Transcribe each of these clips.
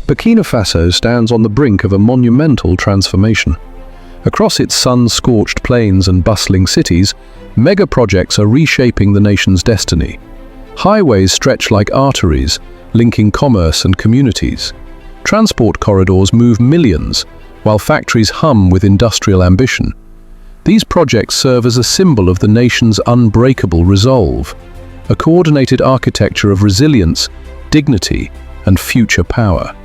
Burkina Faso stands on the brink of a monumental transformation. Across its sun-scorched plains and bustling cities, mega-projects are reshaping the nation's destiny. Highways stretch like arteries, linking commerce and communities. Transport corridors move millions, while factories hum with industrial ambition. These projects serve as a symbol of the nation's unbreakable resolve, a coordinated architecture of resilience, dignity, and future power.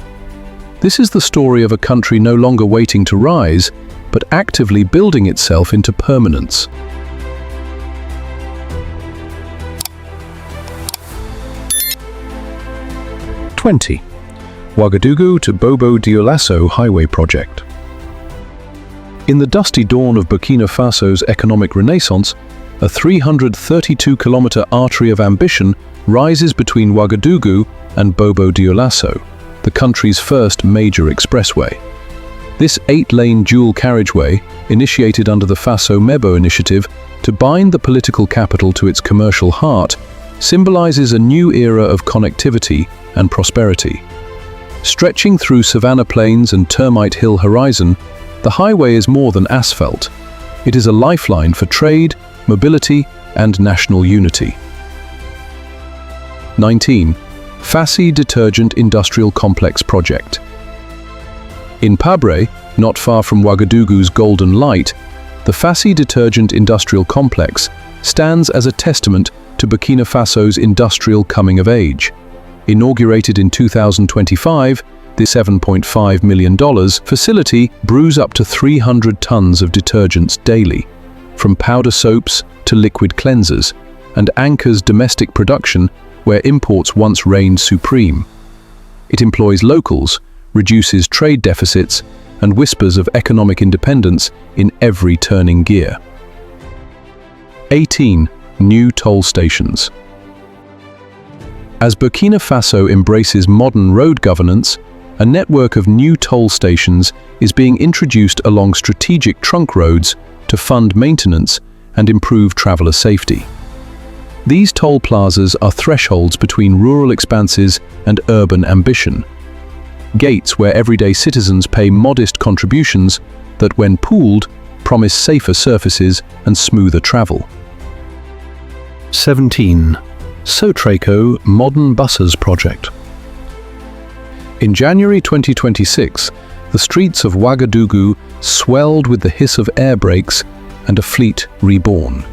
This is the story of a country no longer waiting to rise, but actively building itself into permanence. (20) Ouagadougou to Bobo Dioulasso Highway Project. In the dusty dawn of Burkina Faso's economic renaissance, a 332-kilometer artery of ambition rises between Ouagadougou and Bobo Dioulasso, the country's first major expressway. This 8-lane dual carriageway, initiated under the Faso Mebo initiative to bind the political capital to its commercial heart, symbolizes a new era of connectivity and prosperity. Stretching through savanna plains and termite hill horizon, the highway is more than asphalt. It is a lifeline for trade, mobility, and national unity. 19. Fassi Detergent Industrial Complex Project. In Pabre, not far from Ouagadougou's Golden Light, the Fassi Detergent Industrial Complex stands as a testament to Burkina Faso's industrial coming of age. Inaugurated in 2025, this $7.5 million facility brews up to 300 tons of detergents daily, from powder soaps to liquid cleansers, and anchors domestic production where imports once reigned supreme. It employs locals, reduces trade deficits, and whispers of economic independence in every turning gear. 18. New toll stations. As Burkina Faso embraces modern road governance, a network of new toll stations is being introduced along strategic trunk roads to fund maintenance and improve traveler safety. These toll plazas are thresholds between rural expanses and urban ambition. Gates where everyday citizens pay modest contributions that, when pooled, promise safer surfaces and smoother travel. 17. Sotraco Modern Buses Project. In January 2026, the streets of Ouagadougou swelled with the hiss of air brakes and a fleet reborn.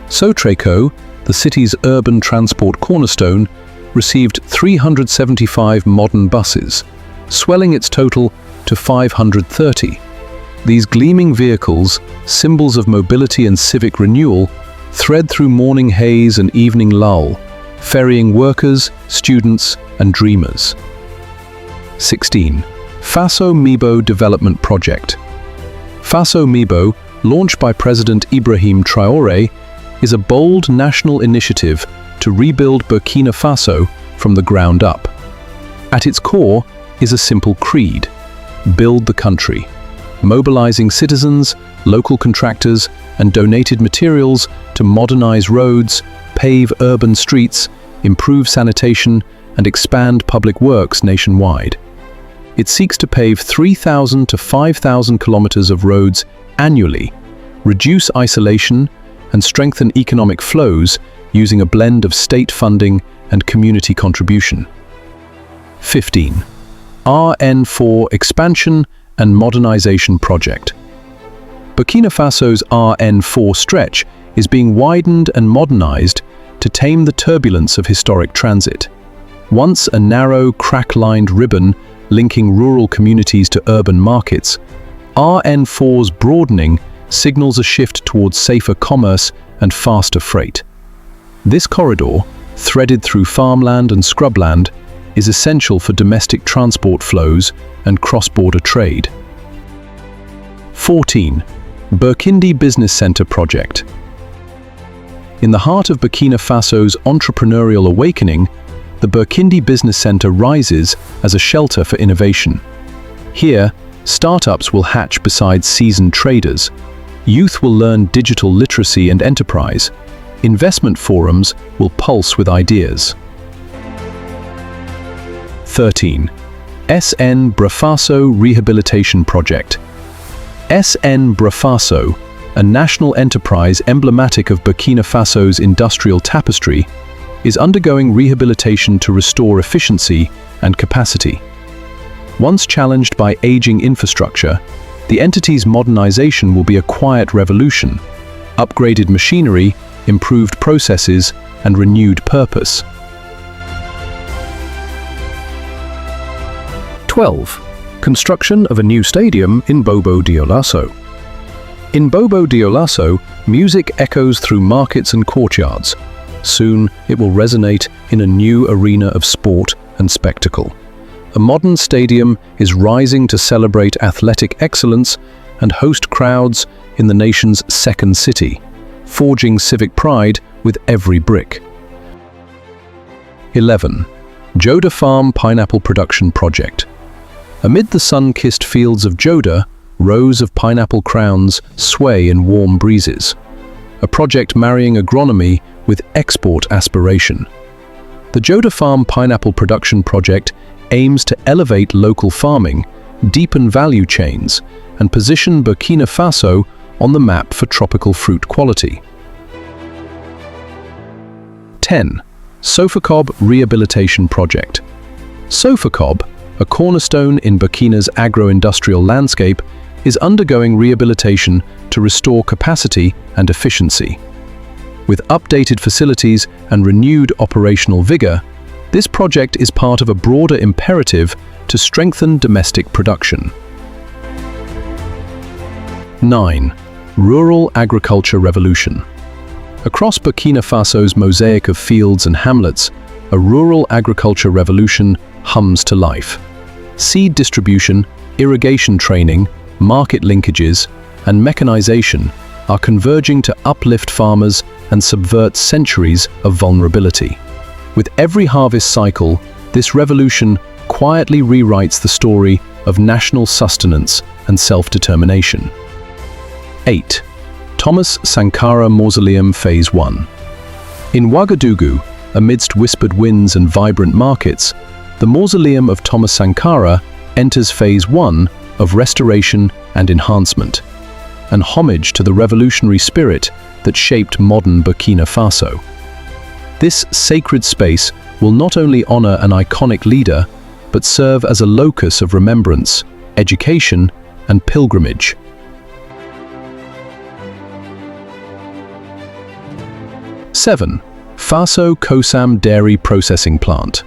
Sotraco, the city's urban transport cornerstone, received 375 modern buses, swelling its total to 530. These gleaming vehicles, symbols of mobility and civic renewal, thread through morning haze and evening lull, ferrying workers, students, and dreamers. 16. Faso Mebo Development Project. Faso Mebo, launched by President Ibrahim Traoré, is a bold national initiative to rebuild Burkina Faso from the ground up. At its core is a simple creed: build the country, mobilizing citizens, local contractors, and donated materials to modernize roads, pave urban streets, improve sanitation, and expand public works nationwide. It seeks to pave 3,000 to 5,000 kilometers of roads annually, reduce isolation, and strengthen economic flows using a blend of state funding and community contribution. 15. RN4 Expansion and Modernization Project. Burkina Faso's RN4 stretch is being widened and modernized to tame the turbulence of historic transit. Once a narrow, crack-lined ribbon linking rural communities to urban markets, RN4's broadening signals a shift towards safer commerce and faster freight. This corridor, threaded through farmland and scrubland, is essential for domestic transport flows and cross-border trade. 14. Burkindi Business Center Project. In the heart of Burkina Faso's entrepreneurial awakening, the Burkindi Business Center rises as a shelter for innovation. Here, startups will hatch beside seasoned traders, youth will learn digital literacy and enterprise, investment forums will pulse with ideas. 13. SN Brafaso Rehabilitation Project. SN Brafaso, a national enterprise emblematic of Burkina Faso's industrial tapestry, is undergoing rehabilitation to restore efficiency and capacity. Once challenged by aging infrastructure, the entity's modernization will be a quiet revolution: upgraded machinery, improved processes, and renewed purpose. 12. Construction of a new stadium in Bobo Dioulasso. In Bobo Dioulasso, music echoes through markets and courtyards. Soon, it will resonate in a new arena of sport and spectacle. A modern stadium is rising to celebrate athletic excellence and host crowds in the nation's second city, forging civic pride with every brick. 11. Joda Farm Pineapple Production Project. Amid the sun-kissed fields of Joda, rows of pineapple crowns sway in warm breezes. A project marrying agronomy with export aspiration. The Joda Farm Pineapple Production Project aims to elevate local farming, deepen value chains, and position Burkina Faso on the map for tropical fruit quality. 10. Sofacob Rehabilitation Project. Sofacob, a cornerstone in Burkina's agro-industrial landscape, is undergoing rehabilitation to restore capacity and efficiency. With updated facilities and renewed operational vigor, this project is part of a broader imperative to strengthen domestic production. 9. Rural Agriculture Revolution. Across Burkina Faso's mosaic of fields and hamlets, a rural agriculture revolution hums to life. Seed distribution, irrigation training, market linkages, and mechanization are converging to uplift farmers and subvert centuries of vulnerability. With every harvest cycle, this revolution quietly rewrites the story of national sustenance and self-determination. 8. Thomas Sankara Mausoleum Phase 1. In Ouagadougou, amidst whispered winds and vibrant markets, the mausoleum of Thomas Sankara enters Phase 1 of restoration and enhancement, an homage to the revolutionary spirit that shaped modern Burkina Faso. This sacred space will not only honor an iconic leader, but serve as a locus of remembrance, education, and pilgrimage. 7. Faso Kosam Dairy Processing Plant.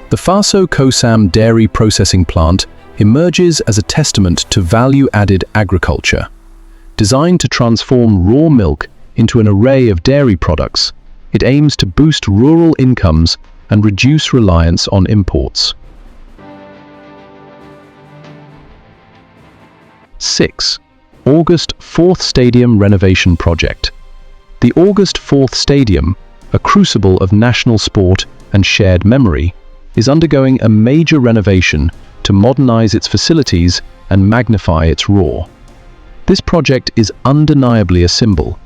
The Faso Kosam Dairy Processing Plant emerges as a testament to value-added agriculture. Designed to transform raw milk into an array of dairy products, it aims to boost rural incomes and reduce reliance on imports. 6. August 4th Stadium Renovation Project. The August 4th Stadium, a crucible of national sport and shared memory, is undergoing a major renovation to modernize its facilities and magnify its roar. This project is undeniably a symbol,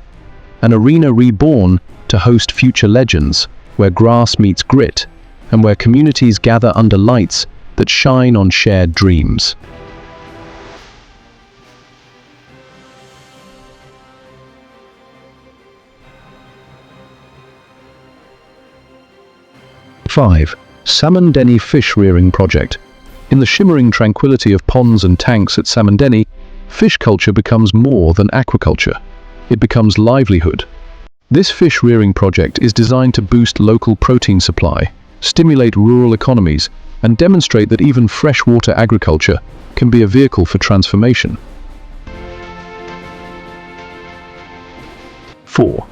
an arena reborn to host future legends, where grass meets grit, and where communities gather under lights that shine on shared dreams. '5. Samandeni Fish Rearing Project. In the shimmering tranquility of ponds and tanks at Samandeni, fish culture becomes more than aquaculture. It becomes livelihood. This fish rearing project is designed to boost local protein supply, stimulate rural economies, and demonstrate that even freshwater agriculture can be a vehicle for transformation. 4.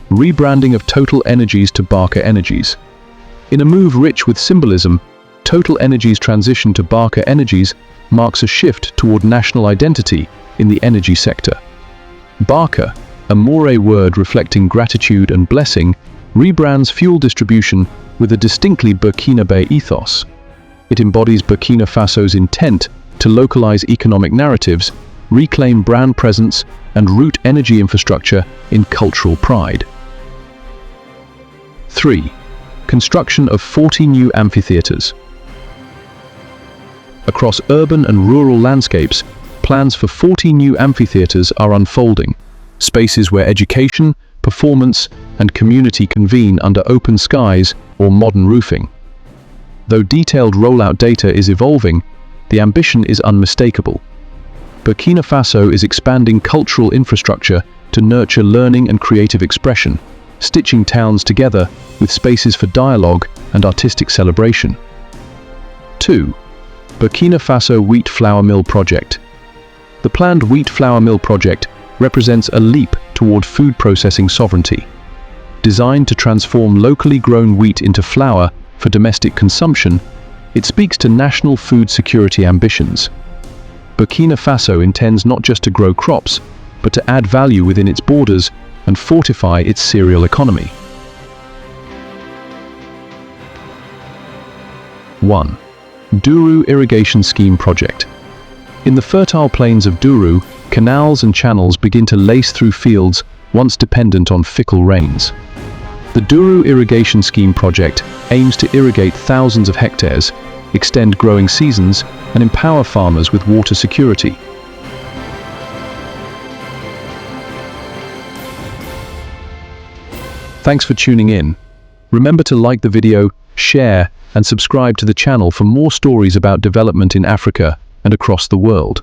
Rebranding of Total Energies to Barca Energies. In a move rich with symbolism, Total Energies' transition to Barca Energies marks a shift toward national identity in the energy sector. Barca, a Moray word reflecting gratitude and blessing, rebrands fuel distribution with a distinctly Burkinabè ethos. It embodies Burkina Faso's intent to localize economic narratives, reclaim brand presence, and root energy infrastructure in cultural pride. 3. Construction of 40 new amphitheaters. Across urban and rural landscapes, plans for 40 new amphitheaters are unfolding, spaces where education, performance, and community convene under open skies or modern roofing. Though detailed rollout data is evolving, the ambition is unmistakable. Burkina Faso is expanding cultural infrastructure to nurture learning and creative expression, stitching towns together with spaces for dialogue and artistic celebration. 2. Burkina Faso Wheat Flour Mill Project. The planned wheat flour mill project represents a leap toward food processing sovereignty. Designed to transform locally grown wheat into flour for domestic consumption, it speaks to national food security ambitions. Burkina Faso intends not just to grow crops, but to add value within its borders and fortify its cereal economy. 1. Duru Irrigation Scheme Project. In the fertile plains of Duru, canals and channels begin to lace through fields once dependent on fickle rains. The Duru Irrigation Scheme project aims to irrigate thousands of hectares, extend growing seasons, and empower farmers with water security. Thanks for tuning in. Remember to like the video, share, and subscribe to the channel for more stories about development in Africa and across the world.